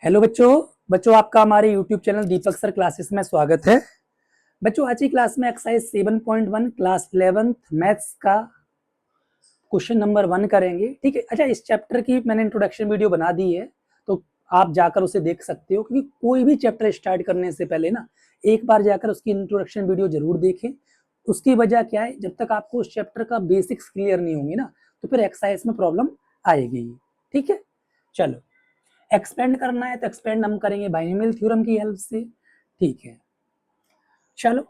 Hello बच्चों बच्चों आपका हमारे यूट्यूब चैनल दीपक सर क्लासेस में स्वागत है। बच्चों आज की क्लास में एक्सरसाइज 7.1 क्लास 11th मैथ्स का क्वेश्चन नंबर 1 करेंगे। ठीक है। अच्छा, इस चैप्टर की मैंने इंट्रोडक्शन वीडियो बना दी है, तो आप जाकर उसे देख सकते हो, क्योंकि कोई भी चैप्टर स्टार्ट करने से पहले ना एक बार जाकर उसकी इंट्रोडक्शन वीडियो जरूर देखें। उसकी वजह क्या है, जब तक आपको उस चैप्टर का बेसिक्स क्लियर नहीं होंगे ना, तो फिर एक्सरसाइज में प्रॉब्लम आएगी। ठीक है, चलो एक्सपेंड करना है तो एक्सपेंड हम करेंगे बाइनोमियल थ्योरम की हेल्प से। ठीक है, चलो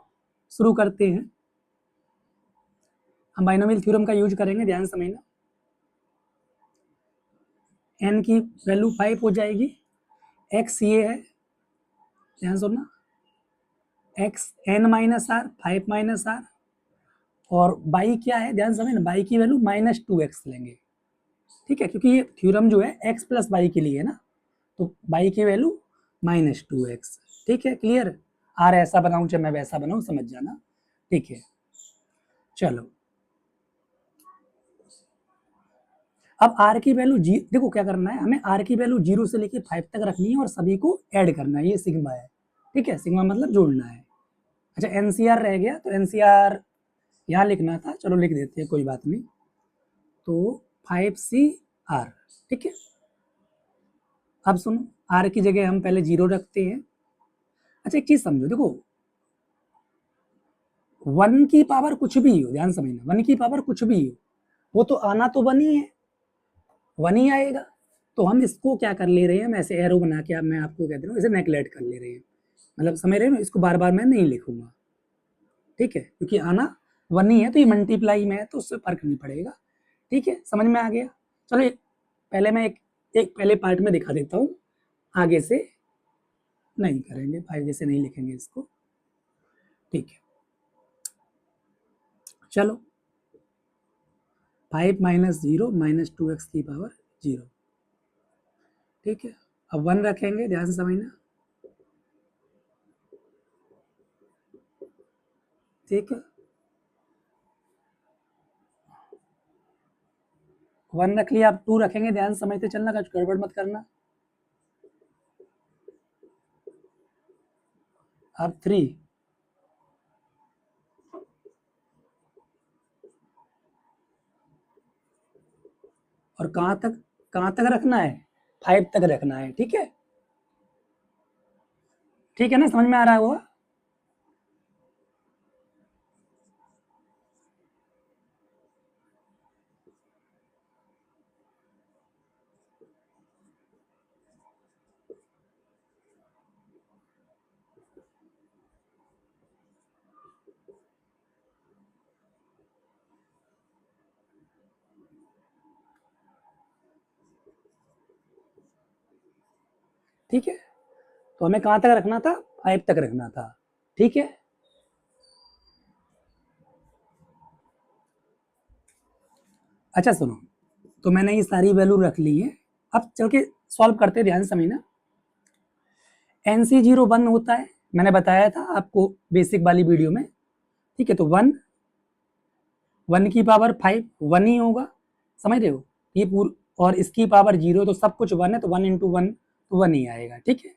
शुरू करते हैं। हम बाइनोमियल थ्योरम का यूज करेंगे, ध्यान समझना। n की वैल्यू 5 हो जाएगी, x ये है, ध्यान सुनना, x n minus R 5 minus R, और y क्या है, ध्यान समझना, y की वैल्यू -2x लेंगे। ठीक है, क्योंकि ये थ्योरम जो है x प्लस वाई के लिए है ना, तो y की वैल्यू -2x। ठीक है, क्लियर। आर ऐसा बनाऊं चाहे मैं वैसा बनाऊं, समझ जाना। ठीक है, चलो अब आर की वैल्यू देखो क्या करना है, हमें आर की वैल्यू 0 से लेके 5 तक रखनी है और सभी को ऐड करना है, ये सिग्मा है। ठीक है, सिग्मा मतलब जोड़ना है। अच्छा, एनसीआर रह गया, तो एनसीआर यहाँ लिखना था, चलो लिख देते हैं, कोई बात नहीं। तो 5CR। ठीक है, अब सुनो, आर की जगह हम पहले 0 रखते हैं। अच्छा, एक चीज समझो, देखो 1 की पावर कुछ भी हो, ध्यान समझना, 1 की पावर कुछ भी हो, वो तो आना तो 1 ही है, 1 ही आएगा। तो हम इसको क्या कर ले रहे हैं, मैं ऐसे एरो बना के, अब मैं आपको कह दे रहा हूँ, इसे नेगलेक्ट कर ले रहे हैं, मतलब समझ रहे हो, इसको बार बार मैं नहीं लिखूंगा। ठीक है, क्योंकि आना 1 ही है, तो ये मल्टीप्लाई में है, तो उससे फर्क नहीं पड़ेगा। ठीक है, समझ में आ गया। चलो पहले मैं एक पहले पार्ट में दिखा देता हूँ, आगे से नहीं करेंगे, 5 जैसे नहीं लिखेंगे इसको। ठीक है, चलो 5 माइनस 0 -2x की पावर 0। ठीक है, अब 1 रखेंगे, ध्यान से समझना। ठीक है, 1 रख लिया, अब 2 रखेंगे, ध्यान समझते चलना, कुछ गड़बड़ मत करना। अब 3, और कहां तक रखना है, 5 तक रखना है। ठीक है, ठीक है ना, समझ में आ रहा है वो। ठीक है, तो हमें कहां तक रखना था, 5 तक रखना था। ठीक है, अच्छा सुनो, तो मैंने ये सारी वैल्यू रख ली है, अब चल के सॉल्व करते, ध्यान समझना। NC01 होता है, मैंने बताया था आपको बेसिक वाली वीडियो में। ठीक है, तो 1 की पावर 5 1 ही होगा, समझ रहे हो, ये पूरी, और इसकी पावर 0, तो सब कुछ 1 है, तो 1 इंटू 1 तो 1 ही आएगा। ठीक है,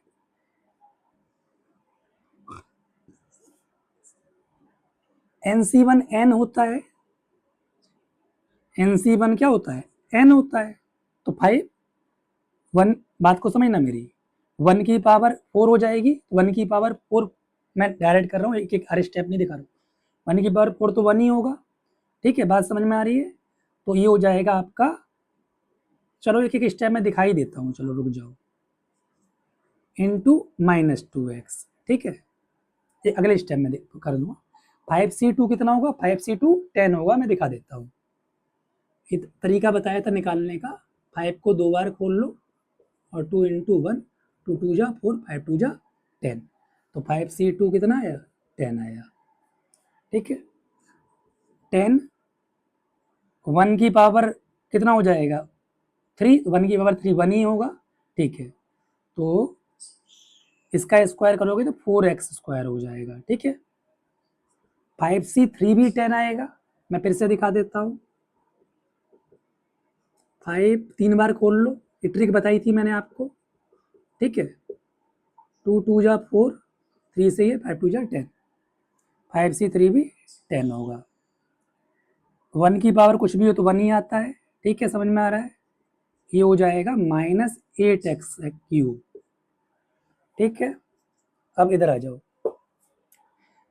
NC1 n होता है, NC1 क्या होता है, n होता है, तो 5 1, बात को समझना मेरी, 1 की पावर 4 हो जाएगी, 1 की पावर 4, मैं डायरेक्ट कर रहा हूँ, एक एक हर स्टेप नहीं दिखा रहा हूँ, 1 की पावर 4 तो 1 ही होगा। ठीक है, बात समझ में आ रही है, तो ये हो जाएगा आपका, चलो एक एक स्टेप में दिखाई देता हूँ, चलो रुक जाओ, इंटू -2x। ठीक है, ये अगले स्टेप में कर दूंगा। 5C2 कितना होगा, 5C2 10 होगा, मैं दिखा देता हूँ, ये तरीका बताया था निकालने का। 5 को 2 बार खोल लो, और 2 इंटू 1, 2 2 जा 4, 5 2 जा 10, तो 5C2 कितना आया, 10 आया। ठीक है, 10, 1 की पावर कितना हो जाएगा, 3, 1 की पावर 3 1 ही होगा। ठीक है, तो इसका स्क्वायर करोगे तो 4x स्क्वायर हो जाएगा। ठीक है, 5C3 भी 10 आएगा, मैं फिर से दिखा देता हूँ। 5 3 बार खोल लो, ये ट्रिक बताई थी मैंने आपको। ठीक है, 2 2 जा 4, 3 से ये 5 2 जा 10, 5 से 3 भी 10 होगा। 1 की पावर कुछ भी हो तो 1 ही आता है, ठीक है, समझ में आ रहा है। ये हो जाएगा -8x³, ठीक है। अब इधर आ जाओ,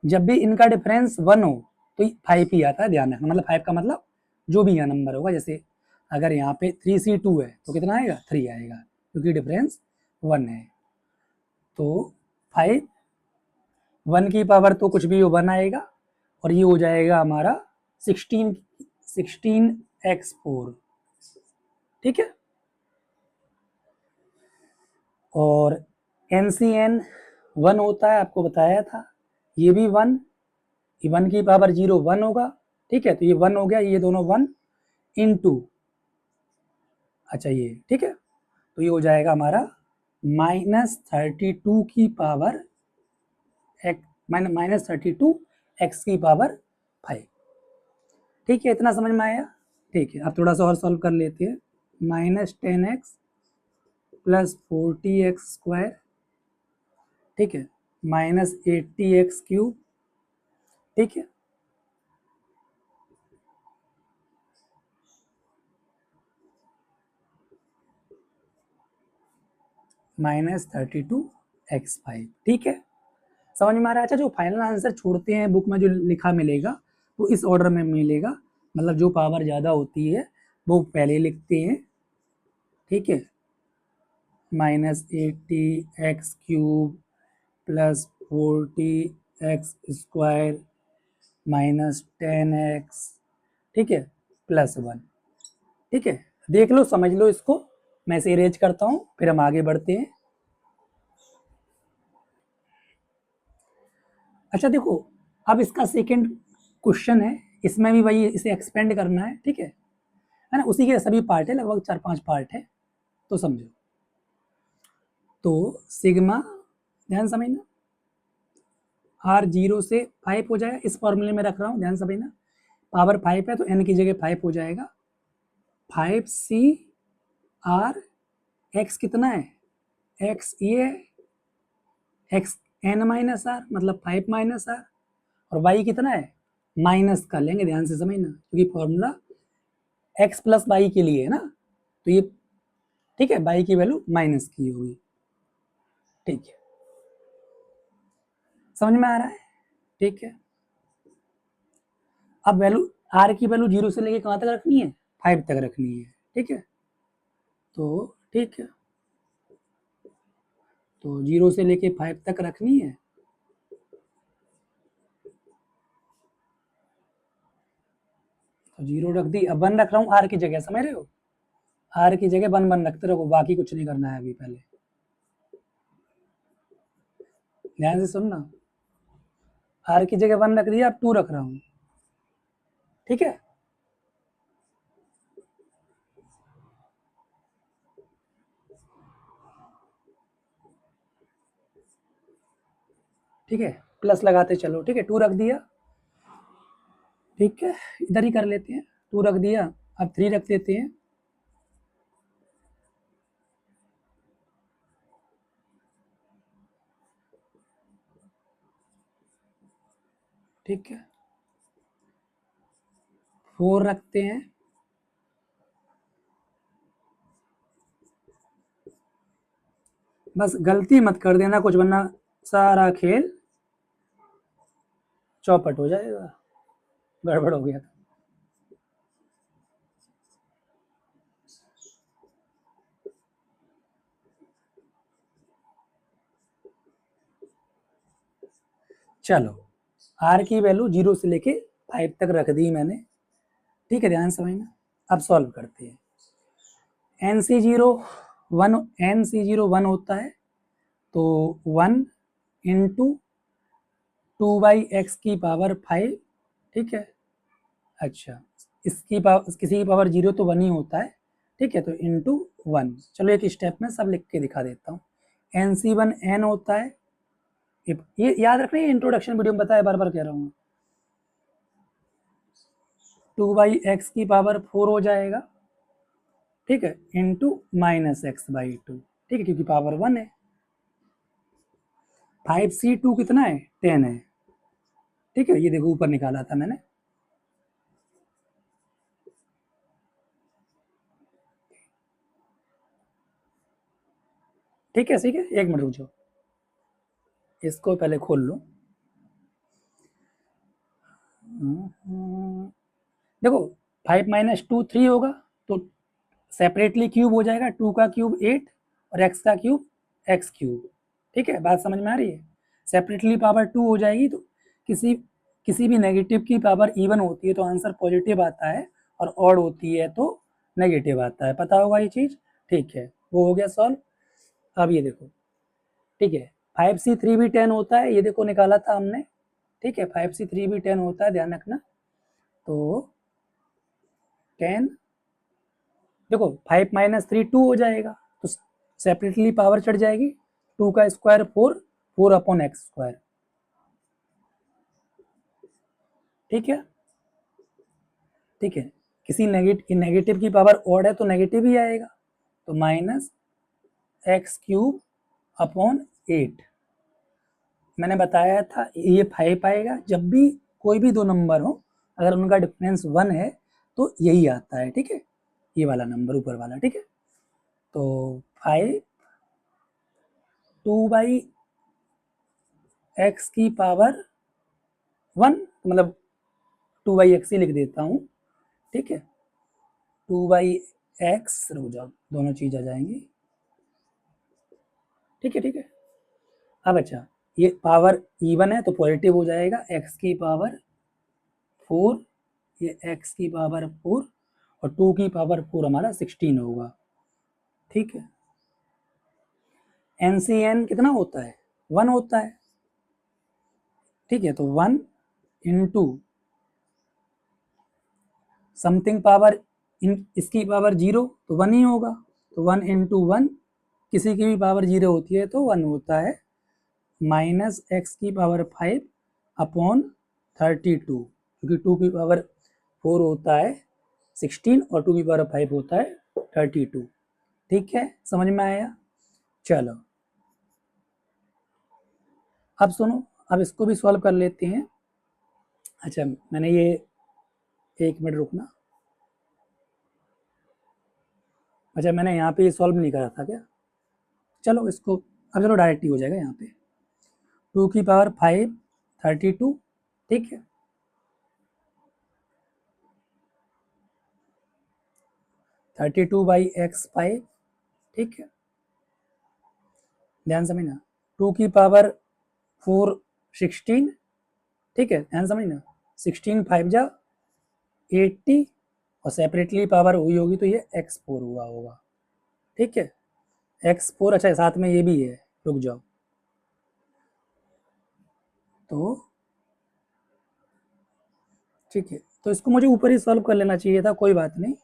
जब भी इनका डिफरेंस 1 हो तो 5 ही आता है, ध्यान रखना, मतलब 5 का मतलब जो भी यहाँ नंबर होगा, जैसे अगर यहाँ पे 3C2 है तो कितना आएगा, 3 आएगा, क्योंकि डिफरेंस 1 है। तो 5 1 की पावर तो कुछ भी हो 1 आएगा, और ये हो जाएगा हमारा 16x4, ठीक है। और NCN 1 होता है, आपको बताया था, ये भी 1, 1 की पावर 0 1 होगा, ठीक है, तो ये 1 हो गया, ये दोनों 1 इंटू, अच्छा ये, ठीक है, तो ये हो जाएगा हमारा -32 की पावर -32 x की पावर 5, ठीक है, इतना समझ में आया। ठीक है, अब थोड़ा सा और सॉल्व कर लेते हैं। -10x + 40x², ठीक है, -80x³, ठीक है, -32x5, ठीक है, समझ में आ रहा है। अच्छा, जो फाइनल आंसर छोड़ते हैं बुक में जो लिखा मिलेगा वो इस ऑर्डर में मिलेगा, मतलब जो पावर ज़्यादा होती है वो पहले लिखते हैं, ठीक है, -80x³ + 40x² -10x, ठीक है, +1, ठीक है, देख लो समझ लो इसको, मैं इसे इरेज करता हूँ, फिर हम आगे बढ़ते हैं। अच्छा देखो, अब इसका सेकंड क्वेश्चन है, इसमें भी वही इसे एक्सपेंड करना है, ठीक है ना, उसी के सभी पार्ट है, लगभग 4-5 पार्ट है, तो समझो। तो सिग्मा, ध्यान समझना, r 0 से 5 हो जाएगा, इस फॉर्मूले में रख रहा हूँ, ध्यान समझना, पावर 5 है तो n की जगह 5 हो जाएगा, 5c(r), x कितना है, x ये है, x n माइनस आर, मतलब 5 माइनस आर, और y कितना है, माइनस कर लेंगे, ध्यान से समझना, क्योंकि फॉर्मूला x प्लस वाई के लिए है ना, तो ये, ठीक है, y की वैल्यू माइनस की होगी, ठीक है, समझ में आ रहा है, ठीक है। अब वैल्यू r की वैल्यू 0 से लेके कहाँ तक रखनी है, 5 तक रखनी है, ठीक है, तो ठीक है, तो 0 से लेके 5 तक रखनी है, तो 0 रख दी, अब 1 रख रहा हूँ r की जगह, समझ रहे हो, r की जगह 1 1 रखते रहो, बाकी कुछ नहीं करना है अभी, पहले ध्यान से सुनना, r की जगह 1 रख दिया, अब 2 रख रहा हूँ, ठीक है, ठीक है, प्लस लगाते चलो, ठीक है, 2 रख दिया, ठीक है, इधर ही कर लेते हैं, 2 रख दिया, अब 3 रख देते हैं, ठीक है, 4 रखते हैं, बस गलती मत कर देना कुछ, वरना सारा खेल चौपट हो जाएगा, गड़बड़ हो गया था। चलो, r की वैल्यू 0 से लेके 5 तक रख दी मैंने, ठीक है, ध्यान समझना, अब सॉल्व करते हैं। NC0 1 होता है, तो 1 इंटू 2/x की पावर 5, ठीक है, अच्छा, इसकी पावर, किसी की पावर 0 तो 1 ही होता है, ठीक है, तो इंटू 1, चलो एक स्टेप में सब लिख के दिखा देता हूँ। NC1 n होता है, ये याद रखना, ये इंट्रोडक्शन वीडियो में बताया, बार बार कह रहा हूँ, 2/x की पावर 4 हो जाएगा, ठीक है, इंटू -x/2, ठीक है, क्योंकि पावर 1 है, 5C2 कितना है 10 है, ठीक है, ये देखो ऊपर निकाला था मैंने, ठीक है, ठीक है, एक मिनट रुक जाओ, इसको पहले खोल लो। देखो 5 माइनस 2 3 होगा, तो सेपरेटली क्यूब हो जाएगा, 2 का क्यूब 8 और x का क्यूब x क्यूब, ठीक है, बात समझ में आ रही है। सेपरेटली पावर 2 हो जाएगी तो किसी किसी भी नेगेटिव की पावर इवन होती है तो आंसर पॉजिटिव आता है, और ऑड होती है तो नेगेटिव आता है, पता होगा ये चीज़, ठीक है, वो हो गया सॉल्व। अब ये देखो, ठीक है, 5C3 भी 10 होता है, ये देखो निकाला था हमने, ठीक है, 5C3 भी 10 होता है, ध्यान रखना। तो 10, देखो 5 माइनस 3 2 हो जाएगा, तो सेपरेटली पावर चढ़ जाएगी, 2 का स्क्वायर 4, 4 अपॉन एक्स स्क्वायर, ठीक है, ठीक है, किसी नेगेटिव की पावर ऑड है तो नेगेटिव ही आएगा, तो माइनस एक्स क्यूब अपॉन 8, मैंने बताया था ये 5 आएगा, जब भी कोई भी दो नंबर हो अगर उनका डिफरेंस 1 है तो यही आता है, ठीक है, ये वाला नंबर ऊपर वाला, ठीक है, तो 5 2 बाई एक्स की पावर 1, मतलब 2 बाई एक्स ही लिख देता हूँ, ठीक है, 2 बाई एक्स, रुक जाओ दोनों चीज आ जाएंगी, ठीक है, ठीक है। अब अच्छा, ये पावर इवन है तो पॉजिटिव हो जाएगा, एक्स की पावर 4, ये एक्स की पावर 4 और 2 की पावर 4 हमारा 16 होगा, ठीक है। एनसीएन कितना होता है 1 होता है, ठीक है, तो 1 इंटू समथिंग पावर इन इसकी पावर 0 तो 1 ही होगा, तो 1 इंटू 1, किसी की भी पावर 0 होती है तो 1 होता है, माइनस एक्स की पावर 5 अपॉन 32, क्योंकि 2 की पावर 4 होता है 16 और 2 की पावर 5 होता है 32, ठीक है, समझ में आया। चलो अब सुनो, अब इसको भी सॉल्व कर लेते हैं। अच्छा मैंने ये, एक मिनट रुकना, अच्छा मैंने यहाँ पे ये सॉल्व नहीं करा था क्या, चलो इसको, अब चलो डायरेक्ट ही हो जाएगा यहाँ पे, 2 की पावर 5 32, ठीक है, 32 बाई एक्स 5, ठीक है, ध्यान समझना, 2 की पावर 4 16, ठीक है, ध्यान समझना, 16 5 जा 80, और सेपरेटली पावर हुई होगी तो ये x4 हुआ होगा, ठीक है, x4, अच्छा साथ में ये भी है, रुक जाओ, तो ठीक है, तो इसको मुझे ऊपर ही सॉल्व कर लेना चाहिए था, कोई बात नहीं,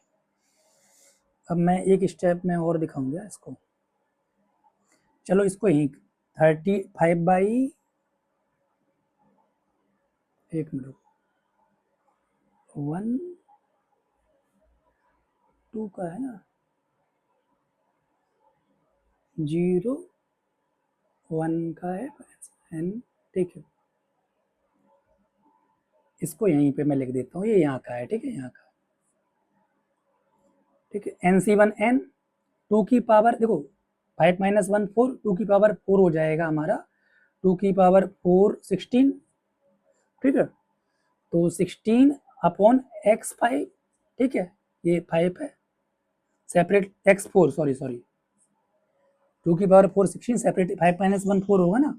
अब मैं एक स्टेप में और दिखाऊंगा इसको, चलो इसको ही 35 बाई, एक मिनट, 1 2 का है ना, 0 1 का है n, ठीक है, इसको यहीं पे मैं लिख देता हूँ, ये यहाँ का है, ठीक है, यहाँ का, ठीक है, NC1n, 2 की पावर देखो 5 माइनस 1 4, 2 की पावर 4 हो जाएगा हमारा, 2 की पावर 4 16, ठीक है, तो 16 अपॉन x5, ठीक है, ये 5 है, सेपरेट x4, सॉरी सॉरी, 2 की पावर 4 16, सेपरेट 5 माइनस 1 4 होगा ना,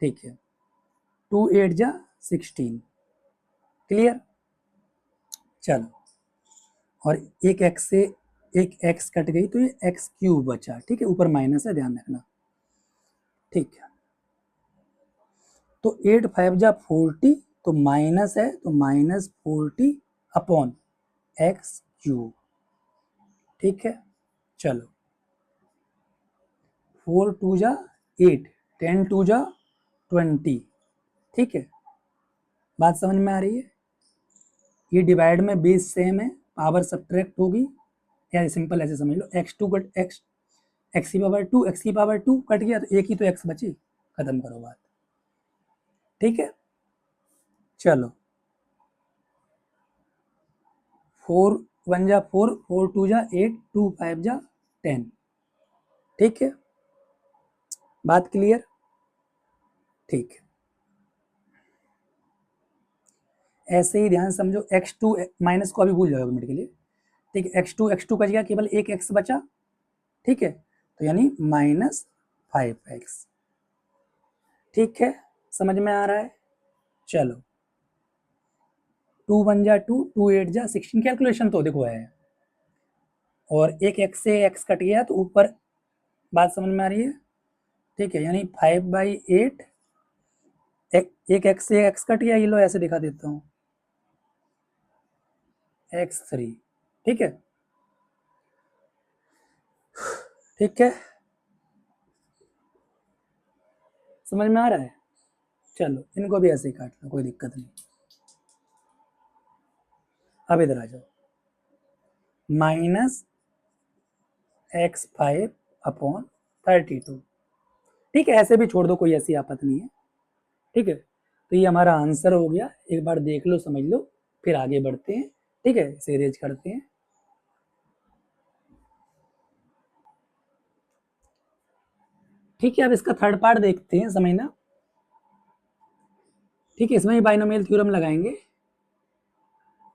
ठीक है, 2 8 जा 16, क्लियर, चलो, और एक x से एक x कट गई तो ये x क्यूब बचा, ठीक है, ऊपर माइनस है, ध्यान रखना, ठीक है, तो 8 5 जा 40, तो माइनस है तो माइनस 40 अपॉन एक्स क्यूब, ठीक है, चलो 4 2 जा 8, 10 2 जा 20, ठीक है, बात समझ में आ रही है, ये डिवाइड में बेस सेम है, पावर सब्ट्रैक्ट होगी, या सिंपल ऐसे समझ लो, x2 कट x, x की पावर 2 x की पावर 2 कट गया तो एक ही तो x बची, खत्म करो बात, ठीक है, चलो 4 1 जा 4, 4 2 जा 8, 2 5 जा 10। ठीक है, बात क्लियर? ठीक है, ऐसे ही ध्यान समझो, x2 माइनस को अभी भूल जाओ मिनट के लिए। ठीक है, x2 का जगह केवल एक x बचा। ठीक है, तो यानी -5x। ठीक है, समझ में आ रहा है? चलो 2 1 जा 2, 2 8 जा 16, कैलकुलेशन तो देखो है, और एक x से x कट गया तो ऊपर, बात समझ में आ रही है? ठीक है, यानी 5/8, एक x से x कट गया, ये लो ऐसे दिखा देता हूँ, x3। ठीक है, ठीक है, समझ में आ रहा है? चलो इनको भी ऐसे ही काट लो, कोई दिक्कत नहीं। अब इधर आ जाओ, -x5/32। ठीक है, ऐसे भी छोड़ दो, कोई ऐसी आपत्ति नहीं है। ठीक है, तो ये हमारा आंसर हो गया, एक बार देख लो समझ लो, फिर आगे बढ़ते हैं। ठीक है, इसे अरेंज करते हैं। ठीक है, अब इसका थर्ड पार्ट देखते हैं, समझना। ठीक है, इसमें ही बाइनोमियल थ्योरम लगाएंगे।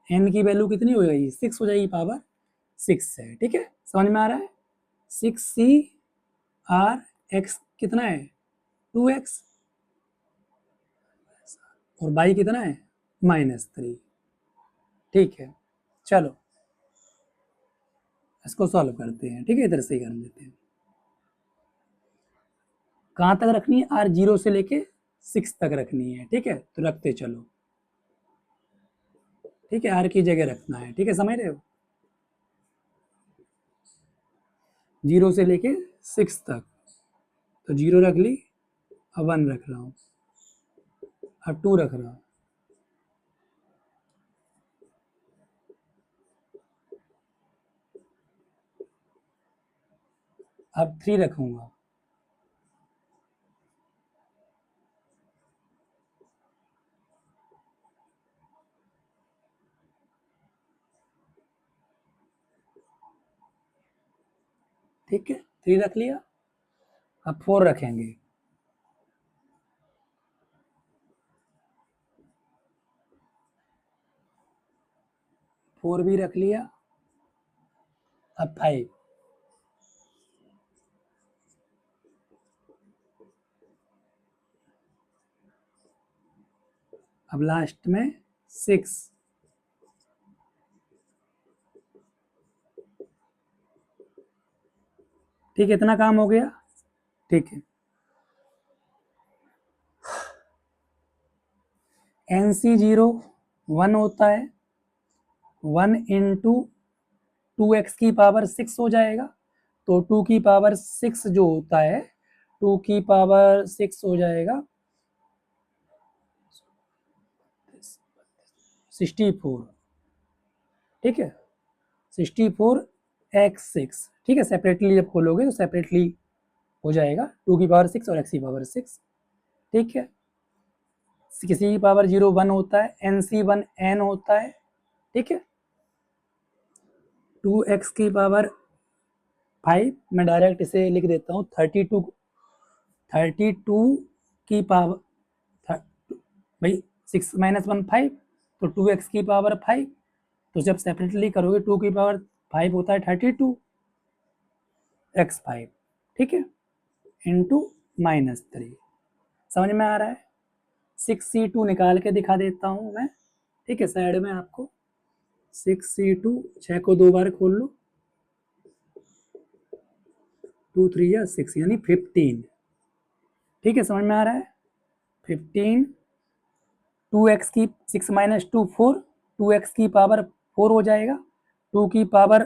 n की वैल्यू कितनी हो जाएगी? 6 हो जाएगी, पावर 6 है। ठीक है, समझ में आ रहा है? 6c(r)x कितना है? 2x, और y कितना है? -3। ठीक है, चलो इसको सॉल्व करते हैं। ठीक है, इधर से ही कर लेते हैं। कहाँ तक रखनी है? r0 से लेके 6 तक रखनी है। ठीक है, तो रखते चलो। ठीक है, r की जगह रखना है। ठीक है, समझ रहे हो? 0 से लेके 6 तक, तो 0 रख ली, अब 1 रख रहा हूँ, अब 2 रख रहा हूँ, अब 3 रखूंगा, ठीक है, 3 रख लिया, अब 4 रखेंगे, फोर भी रख लिया, अब 5, अब लास्ट में 6। ठीक है, इतना काम हो गया। ठीक है, NC0 1 होता है, 1 इंटू 2x की पावर 6 हो जाएगा, तो 2 की पावर 6 जो होता है, 2 की पावर 6 हो जाएगा 64। ठीक है, 64x6। ठीक है, सेपरेटली जब खोलोगे तो सेपरेटली हो जाएगा, 2 की पावर 6 और x की पावर 6। ठीक है, किसी की पावर 0 1 होता है, NC1 n होता है। ठीक है, 2x की पावर 5, मैं डायरेक्ट इसे लिख देता हूँ 32, 32 की पावर, भाई 6 - 1 5, तो 2x की पावर 5, तो जब सेपरेटली करोगे 2 की पावर 5 होता है 32 x5। ठीक है, इंटू -3। समझ में आ रहा है? 6c2 निकाल के दिखा देता हूँ मैं। ठीक है, साइड में आपको 6c2, 6 को 2 बार खोल लो, 2 3 या 6 यानी 15। ठीक है, समझ में आ रहा है? 15, 2x की 6 - 2 4, 2x की पावर 4 हो जाएगा, 2 की पावर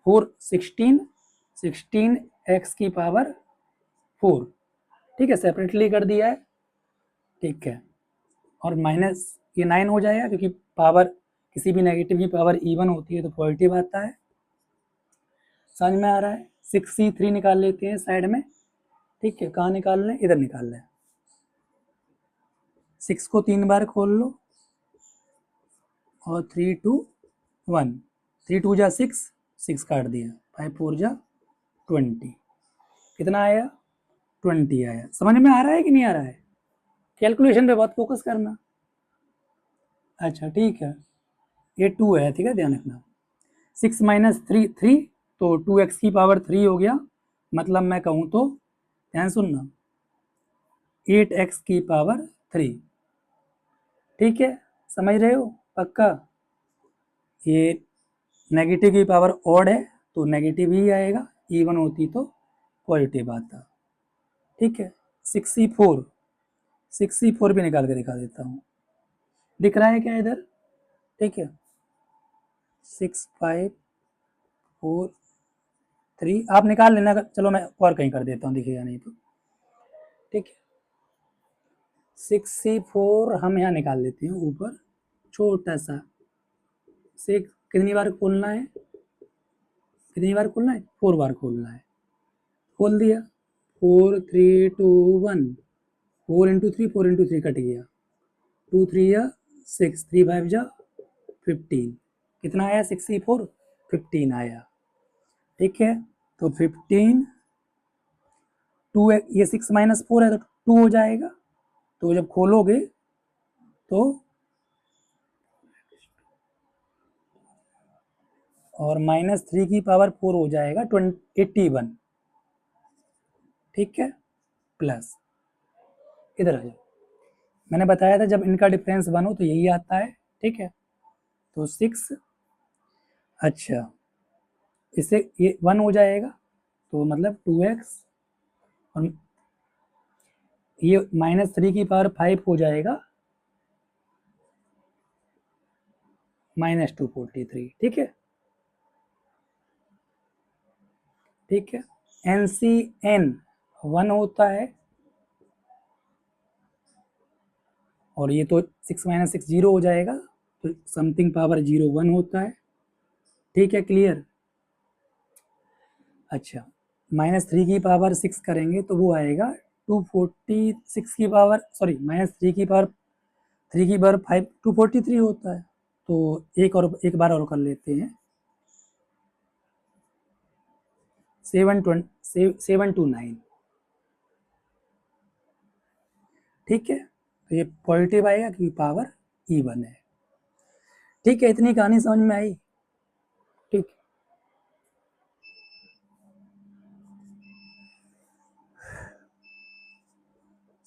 4 16, 16x की पावर 4। ठीक है, सेपरेटली कर दिया है। ठीक है, और माइनस ये 9 हो जाएगा, क्योंकि पावर किसी भी नेगेटिव की पावर इवन होती है तो पॉजिटिव आता है। समझ में आ रहा है? 6c3 निकाल लेते हैं साइड में। ठीक है, कहाँ निकाल लें? इधर निकाल लें। 6 को 3 बार खोल लो और 3 2 1, 3 2 जा 6, 6 काट दिया, 5 4 जा 20, कितना आया 20 आया। समझ में आ रहा है कि नहीं आ रहा है? कैलकुलेशन पे बहुत फोकस करना। अच्छा ठीक है, ये 2 है, ठीक है, ध्यान रखना। 6 माइनस 3 3, तो 2x की पावर 3 हो गया, मतलब मैं कहूँ तो ध्यान सुनना 8x की पावर 3, ठीक है, समझ रहे हो पक्का? ये नेगेटिव की पावर ऑड है तो नेगेटिव ही आएगा, इवन होती तो पॉजिटिव आता, ठीक है। 64, 64 भी निकाल के दिखा देता हूँ, दिख रहा है क्या इधर? ठीक है, 6 5 4 3, आप निकाल लेना, चलो मैं और कहीं कर देता हूँ, दिखेगा नहीं तो, ठीक है। 64 हम यहाँ निकाल लेते हैं ऊपर, छोटा सा से कितनी बार खोलना है, कितनी बार खोलना है, 4 बार खोलना है, खोल दिया, 4 3 2 1, 4 इंटू 3, 4 इंटू 3 कट गया, 2 3 या 6, 3 5 जा 15, कितना आया 64, 15 आया, ठीक है। तो 15 2, ये 6 माइनस 4 है तो 2 हो जाएगा, तो जब खोलोगे तो और माइनस 3 की पावर 4 हो जाएगा 81, ठीक है, प्लस इधर आ जाओ, मैंने बताया था जब इनका डिफरेंस 1 हो तो यही आता है, ठीक है। तो 6, अच्छा इससे ये 1 हो जाएगा तो मतलब 2x, और ये माइनस 3 की पावर 5 हो जाएगा माइनस 243, ठीक है, ठीक है। NCN 1 होता है और ये तो 6 माइनस 6 0 हो जाएगा, तो समथिंग पावर 0 1 होता है, ठीक है, क्लियर। अच्छा -3 की पावर 6 करेंगे तो वो आएगा 246 की पावर, सॉरी -3 की पावर 3 की पावर 5 243 होता है, तो एक बार और कर लेते हैं, 729, ठीक है। तो ये पॉजिटिव आएगा क्योंकि पावर इवन है, ठीक है। इतनी कहानी समझ में आई, ठीक।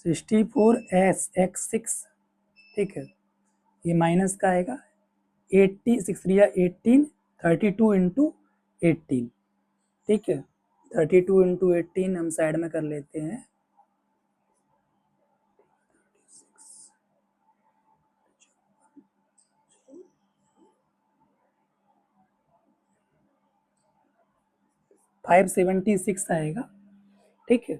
64S x6, ठीक है, ये माइनस का आएगा 80, 6 18, 32 इंटू 18, ठीक है, 32 इंटू 18 हम साइड में कर लेते हैं, 576 आएगा, ठीक है।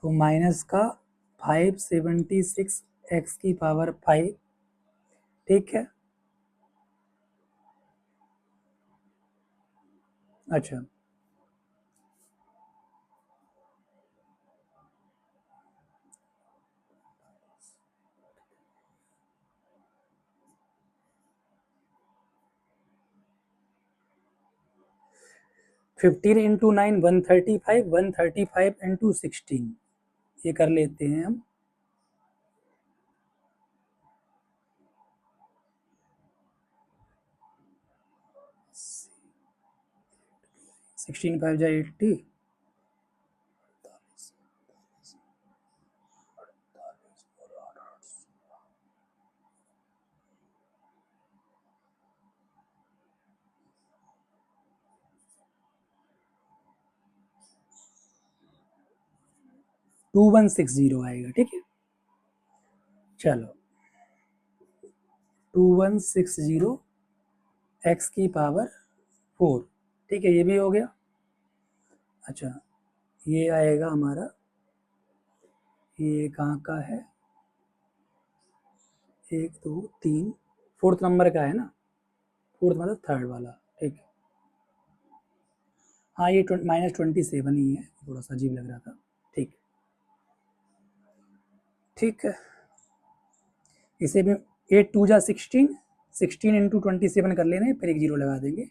तो माइनस का 576 x की पावर 5, ठीक है। अच्छा 15 इंटू 9 135, 135 इंटू 16, ये कर लेते हैं हम, 16 5 जा 80, 2160 आएगा, ठीक है। चलो 2160 x की पावर 4, ठीक है, ये भी हो गया। अच्छा ये आएगा हमारा, ये कहाँ का है, 1 2 3, 4th नंबर का है ना, 4th मतलब 3rd वाला, ठीक है। हाँ ये -27 ही है, थोड़ा सा अजीब लग रहा था, ठीक। ठीक है, इसे भी 8 2 जा 16, 16 इंटू 27 कर लेना है, फिर एक जीरो लगा देंगे।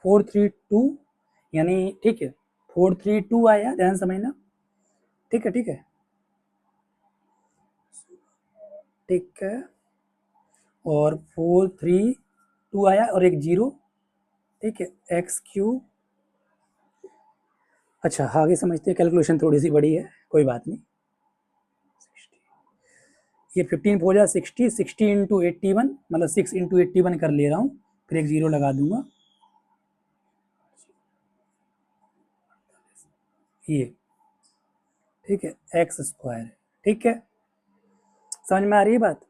फोर थ्री टू यानी ठीक है, 432 आया, ध्यान समझना। ठीक है, ठीक है, ठीक है, और 432 आया और एक जीरो। ठीक है, एक्स क्यूब। अच्छा, आगे समझते हैं, कैलकुलेशन थोड़ी सी बड़ी है, कोई बात नहीं। ये 15 हो जाए 60, 60 इंटू 81, मतलब 6 इंटू 81 कर ले रहा हूँ, फिर एक जीरो लगा दूंगा। ये ठीक है, एक्स स्क्वायर। ठीक है, समझ में आ रही है बात?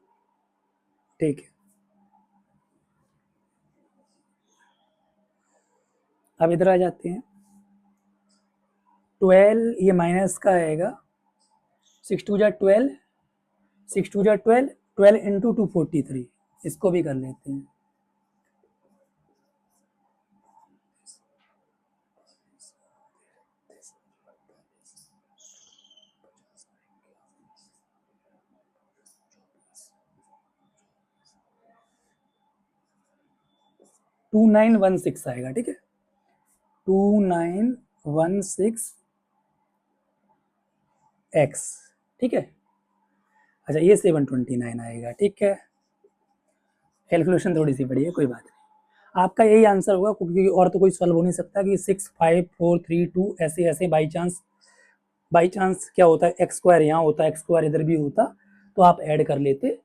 ठीक है, अब इधर आ जाते हैं। 12 ये माइनस का आएगा, 6 टू जा 12, 6 टू जा 12, 12 इंटू 243, इसको भी कर लेते हैं। टू 2916 आएगा। ठीक है, 2916 एक्स। ठीक है, अच्छा ये 729 आएगा। ठीक है, कैलकुलेशन थोड़ी सी बड़ी है, कोई बात नहीं, आपका यही आंसर होगा, क्योंकि और तो कोई सॉल्व हो नहीं सकता कि 65432 ऐसे ऐसे बाई चांस क्या होता है, एक्स स्क्वायर यहाँ होता, एक्स स्क्वायर इधर भी होता, तो आप ऐड कर लेते।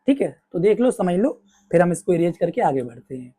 ठीक है, तो देख लो, समझ लो, फिर हम इसको इरेज करके आगे बढ़ते हैं।